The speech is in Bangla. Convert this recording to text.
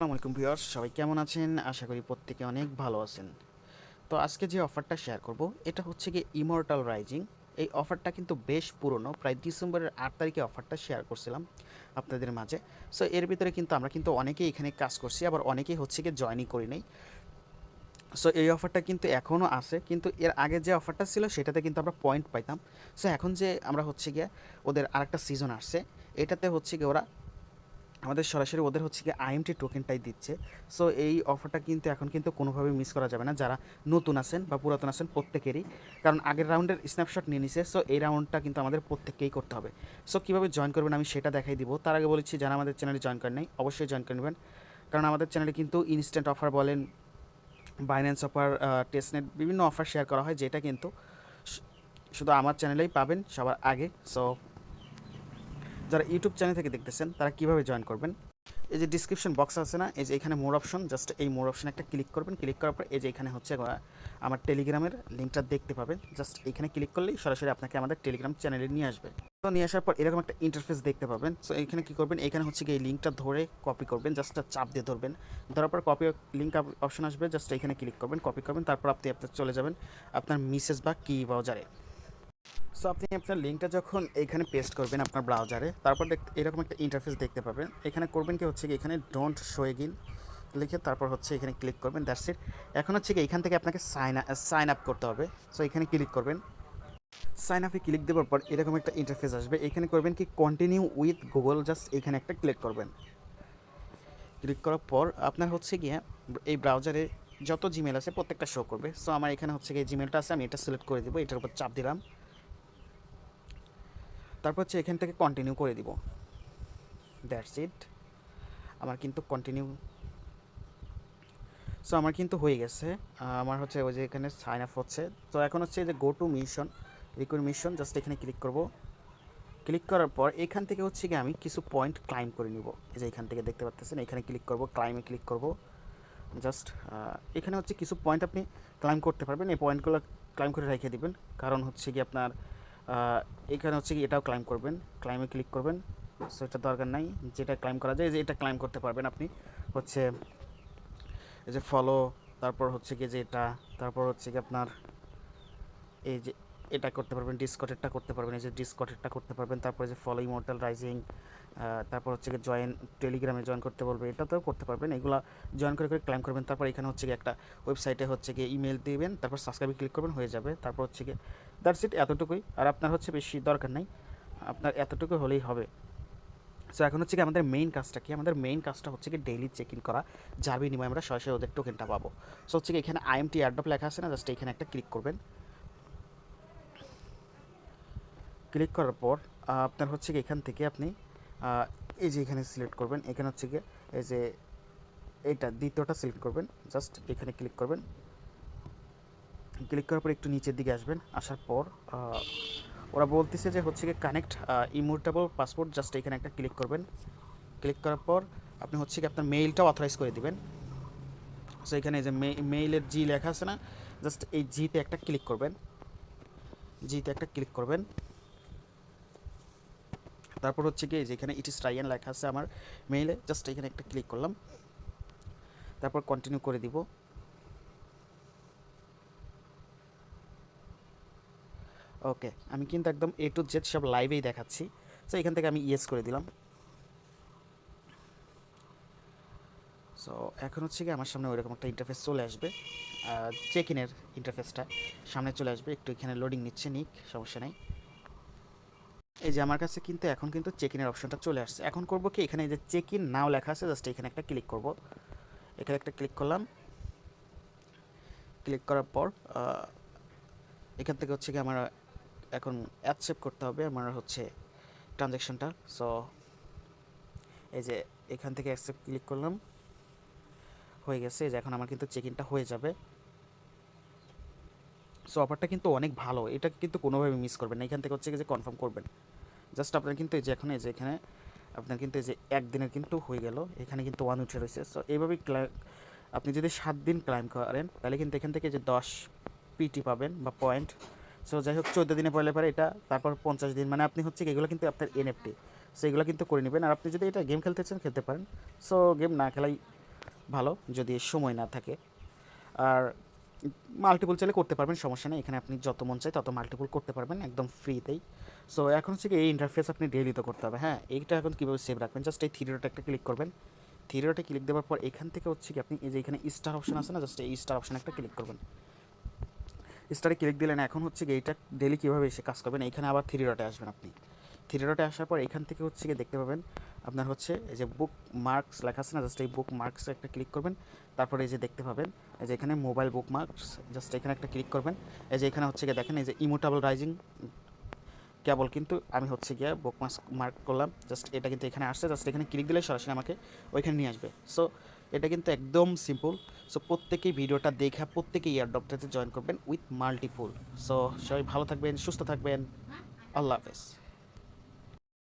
আসসালামু আলাইকুম ভিউয়ার্স, সবাই কেমন আছেন? আশা করি প্রত্যেকে অনেক ভালো আছেন। তো আজকে যে অফারটা শেয়ার করব এটা হচ্ছে গিয়ে ইমর্টাল রাইজিং। এই অফারটা কিন্তু বেশ পুরনো, প্রায় ডিসেম্বরের 8 তারিখে অফারটা শেয়ার করছিলাম আপনাদের মাঝে। সো এর ভিতরে কিন্তু আমরা কিন্তু অনেকেই এখানে কাজ করছি, আবার অনেকেই হচ্ছে গিয়ে জয়েনই করি নাই। সো এই অফারটা কিন্তু এখনও আছে, কিন্তু এর আগে যে অফারটা ছিল সেটাতে কিন্তু আমরা পয়েন্ট পাইতাম। সো এখন যে আমরা হচ্ছে গিয়ে ওদের আরেকটা সিজন আসছে, এটাতে হচ্ছে গিয়ে ওরা আমাদের সরাসরি ওদের হচ্ছে কি আইএমটি টোকেনটাই দিচ্ছে। সো এই অফারটা কিন্তু এখন কিন্তু কোনোভাবেই মিস করা যাবে না, যারা নতুন আছেন বা পুরাতন আছেন প্রত্যেকেরই। কারণ আগের রাউন্ডের স্ন্যাপশট নিয়ে নিছে, সো এই রাউন্ডটা কিন্তু আমাদের প্রত্যেককেই করতে হবে। সো কীভাবে জয়েন করবেন আমি সেটা দেখাই দিব। তার আগে বলেছি, যারা আমাদের চ্যানেলে জয়েন করেন নাই অবশ্যই জয়েন করে নেবেন। কারণ আমাদের চ্যানেলে কিন্তু ইনস্ট্যান্ট অফার বলেন, বাইন্যান্স অফার, টেস্টনেট বিভিন্ন অফার শেয়ার করা হয়, যেটা কিন্তু শুধু আমার চ্যানেলেই পাবেন সবার আগে। সো যারা ইউটিউব চ্যানেল থেকে দেখতেছেন তারা কীভাবে জয়েন করবেন, এই যে ডিসক্রিপশন বক্স আছে না, এই যে এখানে মোর অপশন, জাস্ট এই মোর অপশনে একটা ক্লিক করবেন। ক্লিক করার পর এই যে এখানে হচ্ছে আমার টেলিগ্রামের লিঙ্কটা দেখতে পাবেন। জাস্ট এখানে ক্লিক করলেই সরাসরি আপনাকে আমাদের টেলিগ্রাম চ্যানেলে নিয়ে আসবে। তো নিয়ে আসার পর এরকম একটা ইন্টারফেস দেখতে পাবেন। সো এখানে কী করবেন, এখানে হচ্ছে এই লিঙ্কটা ধরে কপি করবেন, জাস্ট চাপ দিয়ে ধরবেন। ধরার পর কপি লিঙ্ক অপশন আসবে, জাস্ট এখানে ক্লিক করবেন, কপি করবেন। তারপর আপনি চলে যাবেন আপনার মিসেস বা কি ব্রাউজারে। সো আপনি আপনার লিঙ্কটা যখন এখানে পেস্ট করবেন আপনার ব্রাউজারে, তারপর এরকম একটা ইন্টারফেস দেখতে পাবেন। এখানে করবেন কি হচ্ছে কি, এখানে ডোন্ট শো এগেইন লিখে তারপর হচ্ছে এখানে ক্লিক করবেন, দ্যাটস ইট। এখন হচ্ছে কি এখান থেকে আপনাকে সাইন আপ করতে হবে। সো এখানে ক্লিক করবেন। সাইন আপে ক্লিক দেওয়ার পর এরকম একটা ইন্টারফেস আসবে। এখানে করবেন কি কন্টিনিউ উইথ গুগল, জাস্ট এখানে একটা ক্লিক করবেন। ক্লিক করার পর আপনার হচ্ছে গিয়ে এই ব্রাউজারে যত জিমেল আছে প্রত্যেকটা শো করবে। সো আমার এখানে হচ্ছে গিয়ে জিমেলটা আছে, আমি এটা সিলেক্ট করে দেবো, এটার উপর চাপ দিলাম। তারপর হচ্ছে এখান থেকে কন্টিনিউ করে দিব, দ্যাটস ইট। আমার কিন্তু কন্টিনিউ, সো আমার কিন্তু হয়ে গেছে। আমার হচ্ছে ওই যে এখানে সাইন আপ হচ্ছে। তো এখন হচ্ছে যে go to mission, require mission, just এখানে ক্লিক করব। ক্লিক করার পর এখান থেকে হচ্ছে কি আমি কিছু পয়েন্ট ক্লাইম করে নিব। এই যে এখান থেকে দেখতে পাচ্ছেন, এখানে ক্লিক করব, ক্লাইমে ক্লিক করব। জাস্ট এখানে হচ্ছে কিছু পয়েন্ট আপনি ক্লাইম করতে পারবেন। এই পয়েন্টগুলো ক্লাইম করে রেখে দিবেন, কারণ হচ্ছে কি আপনার এখানে হচ্ছে কি এটাও ক্লাইম করবেন, ক্লাইমে ক্লিক করবেন। সো এটা দরকার নাই, যেটা ক্লাইম করা যায় যে এটা ক্লাইম করতে পারবেন আপনি। হচ্ছে এই যে ফলো, তারপর হচ্ছে কি যে এটা, তারপর হচ্ছে কি আপনার এই যে এটা করতে পারবেন, ডিসকটেরটা করতে পারবেন, এই যে ডিসকটেরটা করতে পারবেন। তারপরে যে ফলো ইমর্টাল রাইজিং, তারপর হচ্ছে কি জয়েন, টেলিগ্রামে জয়েন করতে বলবে, এটাতেও করতে পারবেন। এগুলো জয়েন করে করে ক্লাইম করবেন। তারপর এখানে হচ্ছে কি একটা ওয়েবসাইটে হচ্ছে কি ইমেল দিবেন, তারপর সাবস্ক্রাইবে ক্লিক করবেন, হয়ে যাবে। তারপর হচ্ছে কি দ্যাটস ইট, এতটুকুই। আর আপনার হচ্ছে বেশি দরকার নাই, আপনার এতটুকু হলেই হবে। সো এখন হচ্ছে কি আমাদের মেইন কাজটা কি, আমাদের মেইন কাজটা হচ্ছে কি ডেইলি চেক ইন করা, যার বিনিময়ে আমরা সরাসরি ওদের টোকেনটা পাবো। সো হচ্ছে কি এখানে আইএমটি এয়ারড্রপ লেখা আছে না, জাস্ট এখানে একটা ক্লিক করবেন। ক্লিক করার পর আপনার হচ্ছে কি এখান থেকে আপনি এই যে এখানে সিলেক্ট করবেন, এখানে হচ্ছে গিয়ে এই যে এইটা দ্বিতীয়টা সিলেক্ট করবেন, জাস্ট এখানে ক্লিক করবেন। ক্লিক করার পর একটু নিচের দিকে আসবেন, আসার পর ওরা বলতেছে যে হচ্ছে গিয়ে কানেক্ট ইমুটেবল পাসপোর্ট, জাস্ট এখানে একটা ক্লিক করবেন। ক্লিক করার পর আপনি হচ্ছে কি আপনার মেইলটা অথরাইজ করে দিবেন। সো এখানে যে মেইলের জি লেখা আছে না, জাস্ট এই জিতে একটা ক্লিক করবেন, জিতে একটা ক্লিক করবেন। তারপর হচ্ছে কি যেখানে ইট ইস রায়ান লেখা আছে আমার মেইলে, জাস্ট এখানে একটা ক্লিক করলাম। তারপর কন্টিনিউ করে দিব। ওকে, আমি কিন্তু একদম এ টু জেড সব লাইভেই দেখাচ্ছি। সো এখান থেকে আমি ইয়েস করে দিলাম। সো এখন হচ্ছে কি আমার সামনে ওইরকম একটা ইন্টারফেস চলে আসবে, চেক ইনের ইন্টারফেসটা সামনে চলে আসবে। একটু এখানে লোডিং নিচ্ছে, নিক, সমস্যা নেই। এই যে আমার কাছে কিন্তু এখন কিন্তু চেক ইনের অপশনটা চলে আসছে। এখন করব কি, এখানে যে চেক ইন নাও লেখা আছে, জাস্ট এখানে একটা ক্লিক করব। এখানে একটা ক্লিক করলাম। ক্লিক করার পর এখান থেকে হচ্ছে কি আমার এখন অ্যাকসেপ্ট করতে হবে আমার হচ্ছে ট্রানজ্যাকশনটা। সো এই যে এখান থেকে অ্যাকসেপ্ট ক্লিক করলাম, হয়ে গেছে। যে এখন আমার কিন্তু চেক ইনটা হয়ে যাবে। সো অফারটা কিন্তু অনেক ভালো, এটা কিন্তু কোনোভাবে মিস করবেন না। এখান থেকে হচ্ছে যে কনফার্ম করবেন, জাস্ট আপনার কিন্তু এই যে এখন এই যে এখানে আপনার কিন্তু এই যে একদিনের কিন্তু হয়ে গেল, এখানে কিন্তু ওয়ান উঠে রয়েছে। সো এইভাবেই আপনি যদি 7 দিন ক্লাইম করেন তাহলে কিন্তু এখান থেকে যে 10 পিটি পাবেন বা পয়েন্ট। সো যাই হোক 14 দিনে পড়লে পারে এটা, তারপর 50 দিন, মানে আপনি হচ্ছে এগুলো কিন্তু আপনার এনএফটি। সো এগুলো কিন্তু করে নেবেন। আর আপনি যদি এটা গেম খেলতে চান খেলতে পারেন। সো গেম না খেলাই ভালো যদি সময় না থাকে। আর মাল্টিপল চাইলে করতে পারবেন, সমস্যা নেই। এখানে আপনি যত মন চায় তত মাল্টিপল করতে পারবেন একদম ফ্রিতেই। সো এখন হচ্ছে কি এই ইন্টারফেস আপনি ডেইলি তো করতে হবে। হ্যাঁ, এইটা এখন কীভাবে সেভ রাখবেন, জাস্ট এই থ্রি ডটে একটা ক্লিক করবেন। থ্রি ডটে ক্লিক দেওয়ার পর এখান থেকে হচ্ছে কি আপনি এই যে এখানে স্টার অপশন আছে না, জাস্ট এই স্টার অপশন একটা ক্লিক করবেন। স্টারে ক্লিক দিলেন, এখন হচ্ছে কি এইটা ডেইলি কীভাবে এসে কাজ করবেন, এখানে আবার থ্রি ডটে আসবেন আপনি। থ্রি ডটে আসার পর এখান থেকে হচ্ছে কি দেখতে পাবেন আপনার হচ্ছে এই যে বুক মার্কস লেখা আছে না, জাস্ট এই বুক মার্কস একটা ক্লিক করবেন। তারপরে এই যে দেখতে পাবেন এই যে এখানে মোবাইল বুক মার্কস, জাস্ট এখানে একটা ক্লিক করবেন। এই যে এখানে হচ্ছে গিয়ে দেখেন এই যে ইমোটেবল রাইজিং কেবল, কিন্তু আমি হচ্ছে গিয়ে বুক মার্ক করলাম, জাস্ট এটা কিন্তু এখানে আসছে, জাস্ট এখানে ক্লিক দিলে সরাসরি আমাকে ওইখানে নিয়ে আসবে। সো এটা কিন্তু একদম সিম্পল। সো প্রত্যেকেই ভিডিওটা দেখা প্রত্যেকেই এয়ারড্রপটাতে জয়েন করবেন উইথ মাল্টিপুল। সো সবাই ভালো থাকবেন, সুস্থ থাকবেন, আল্লাহ হাফেজ।